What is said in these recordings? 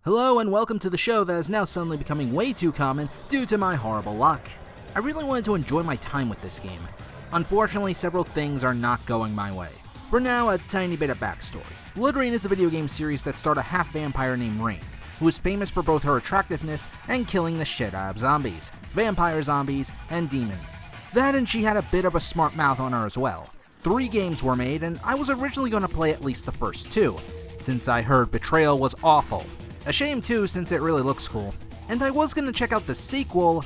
Hello and welcome to the show that is now suddenly becoming way too common due to my horrible luck. I really wanted to enjoy my time with this game. Unfortunately, several things are not going my way. For now, a tiny bit of backstory. Bloodrayne is a video game series that starred a half-vampire named Rayne, who is famous for both her attractiveness and killing the shit out of zombies, vampire zombies, and demons. That and she had a bit of a smart mouth on her as well. 3 games were made, and I was originally going to play at least the first 2, since I heard Betrayal was awful. A shame too, since it really looks cool. And I was going to check out the sequel,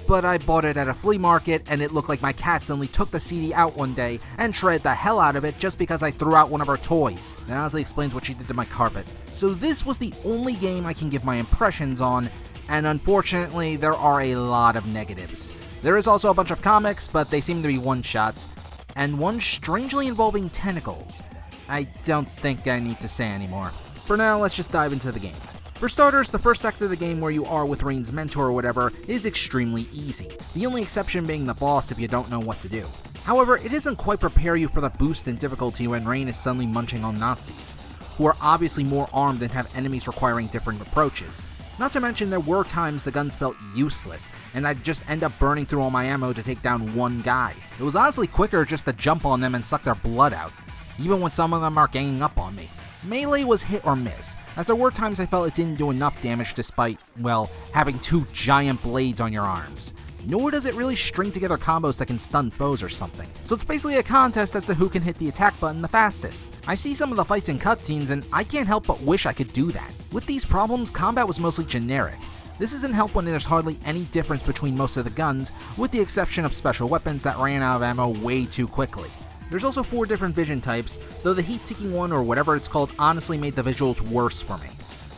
but I bought it at a flea market and it looked like my cat suddenly took the CD out one day and shredded the hell out of it just because I threw out one of her toys. That honestly explains what she did to my carpet. So this was the only game I can give my impressions on, and unfortunately there are a lot of negatives. There is also a bunch of comics, but they seem to be one-shots, and one strangely involving tentacles. I don't think I need to say anymore. For now, let's just dive into the game. For starters, the first act of the game where you are with Rayne's mentor or whatever is extremely easy, the only exception being the boss if you don't know what to do. However, it doesn't quite prepare you for the boost in difficulty when Rayne is suddenly munching on Nazis, who are obviously more armed and have enemies requiring different approaches. Not to mention there were times the guns felt useless, and I'd just end up burning through all my ammo to take down one guy. It was honestly quicker just to jump on them and suck their blood out, even when some of them are ganging up on me. Melee was hit or miss, as there were times I felt it didn't do enough damage despite, well, having 2 giant blades on your arms. Nor does it really string together combos that can stun foes or something. So it's basically a contest as to who can hit the attack button the fastest. I see some of the fights in cutscenes and I can't help but wish I could do that. With these problems, combat was mostly generic. This doesn't help when there's hardly any difference between most of the guns, with the exception of special weapons that ran out of ammo way too quickly. There's also 4 different vision types, though the heat-seeking one or whatever it's called honestly made the visuals worse for me.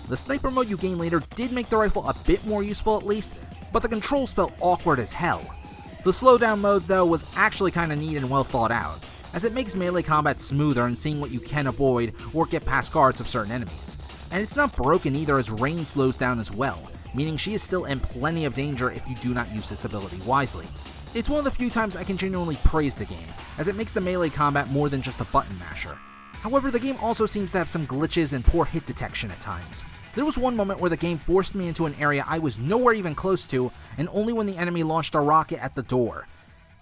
The sniper mode you gain later did make the rifle a bit more useful at least, but the controls felt awkward as hell. The slowdown mode though was actually kinda neat and well thought out, as it makes melee combat smoother and seeing what you can avoid or get past guards of certain enemies. And it's not broken either as Rayne slows down as well, meaning she is still in plenty of danger if you do not use this ability wisely. It's one of the few times I can genuinely praise the game, as it makes the melee combat more than just a button masher. However, the game also seems to have some glitches and poor hit detection at times. There was one moment where the game forced me into an area I was nowhere even close to, and only when the enemy launched a rocket at the door.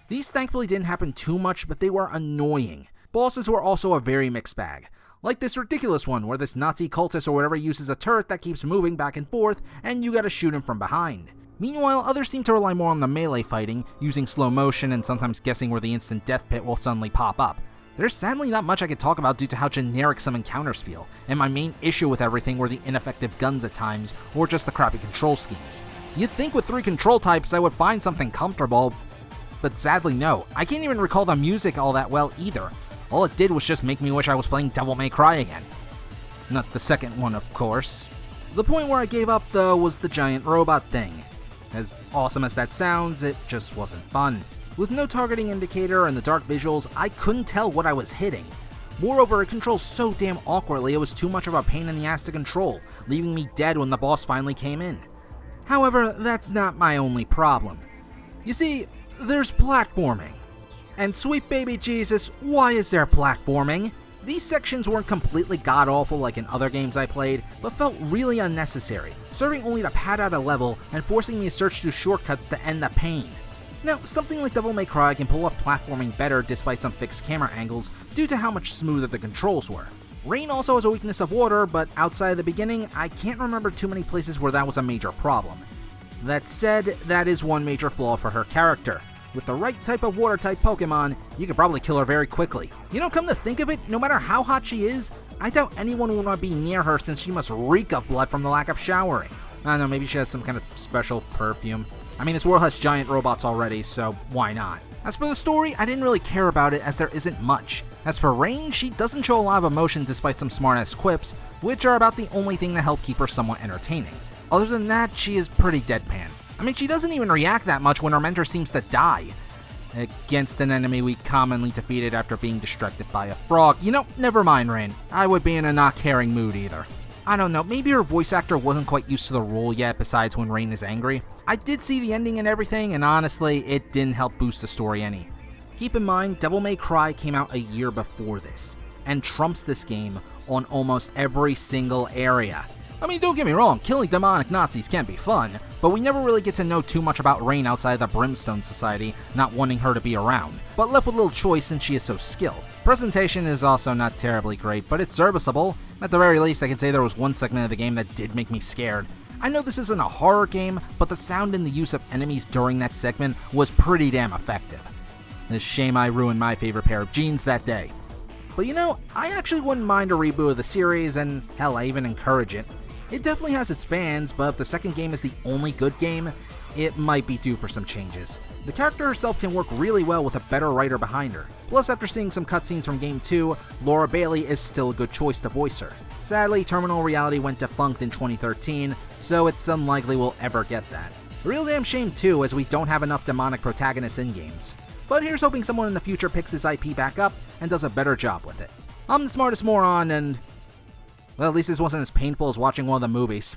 These thankfully didn't happen too much, but they were annoying. Bosses were also a very mixed bag. Like this ridiculous one where this Nazi cultist or whatever uses a turret that keeps moving back and forth, and you gotta shoot him from behind. Meanwhile, others seem to rely more on the melee fighting, using slow motion and sometimes guessing where the instant death pit will suddenly pop up. There's sadly not much I could talk about due to how generic some encounters feel, and my main issue with everything were the ineffective guns at times, or just the crappy control schemes. You'd think with 3 control types I would find something comfortable, but sadly no. I can't even recall the music all that well either. All it did was just make me wish I was playing Devil May Cry again. Not the second one, of course. The point where I gave up though was the giant robot thing. As awesome as that sounds, it just wasn't fun. With no targeting indicator and the dark visuals, I couldn't tell what I was hitting. Moreover, it controls so damn awkwardly it was too much of a pain in the ass to control, leaving me dead when the boss finally came in. However, that's not my only problem. You see, there's platforming. And sweet baby Jesus, why is there platforming? These sections weren't completely god-awful like in other games I played, but felt really unnecessary, serving only to pad out a level and forcing me to search through shortcuts to end the pain. Now, something like Devil May Cry can pull off platforming better despite some fixed camera angles due to how much smoother the controls were. Rayne also has a weakness of water, but outside of the beginning, I can't remember too many places where that was a major problem. That said, that is one major flaw for her character. With the right type of water-type Pokemon, you could probably kill her very quickly. You know, come to think of it, no matter how hot she is, I doubt anyone would want to be near her since she must reek of blood from the lack of showering. I don't know, maybe she has some kind of special perfume. I mean, this world has giant robots already, so why not? As for the story, I didn't really care about it as there isn't much. As for Rayne, she doesn't show a lot of emotion despite some smart-ass quips, which are about the only thing that help keep her somewhat entertaining. Other than that, she is pretty deadpan. I mean, she doesn't even react that much when her mentor seems to die. Against an enemy we commonly defeated after being distracted by a frog. You know, never mind, Rayne. I would be in a not caring mood either. I don't know, maybe her voice actor wasn't quite used to the role yet besides when Rayne is angry. I did see the ending and everything, and honestly, it didn't help boost the story any. Keep in mind, Devil May Cry came out a year before this, and trumps this game on almost every single area. I mean, don't get me wrong, killing demonic Nazis can be fun, but we never really get to know too much about Rayne outside of the Brimstone Society, not wanting her to be around, but left with little choice since she is so skilled. Presentation is also not terribly great, but it's serviceable. At the very least, I can say there was one segment of the game that did make me scared. I know this isn't a horror game, but the sound and the use of enemies during that segment was pretty damn effective. It's a shame I ruined my favorite pair of jeans that day. But you know, I actually wouldn't mind a reboot of the series, and hell, I even encourage it. It definitely has its fans, but if the second game is the only good game, it might be due for some changes. The character herself can work really well with a better writer behind her. Plus, after seeing some cutscenes from Game 2, Laura Bailey is still a good choice to voice her. Sadly, Terminal Reality went defunct in 2013, so it's unlikely we'll ever get that. A real damn shame too, as we don't have enough demonic protagonists in games. But here's hoping someone in the future picks this IP back up and does a better job with it. I'm the smartest moron, and well, at least this wasn't as painful as watching one of the movies.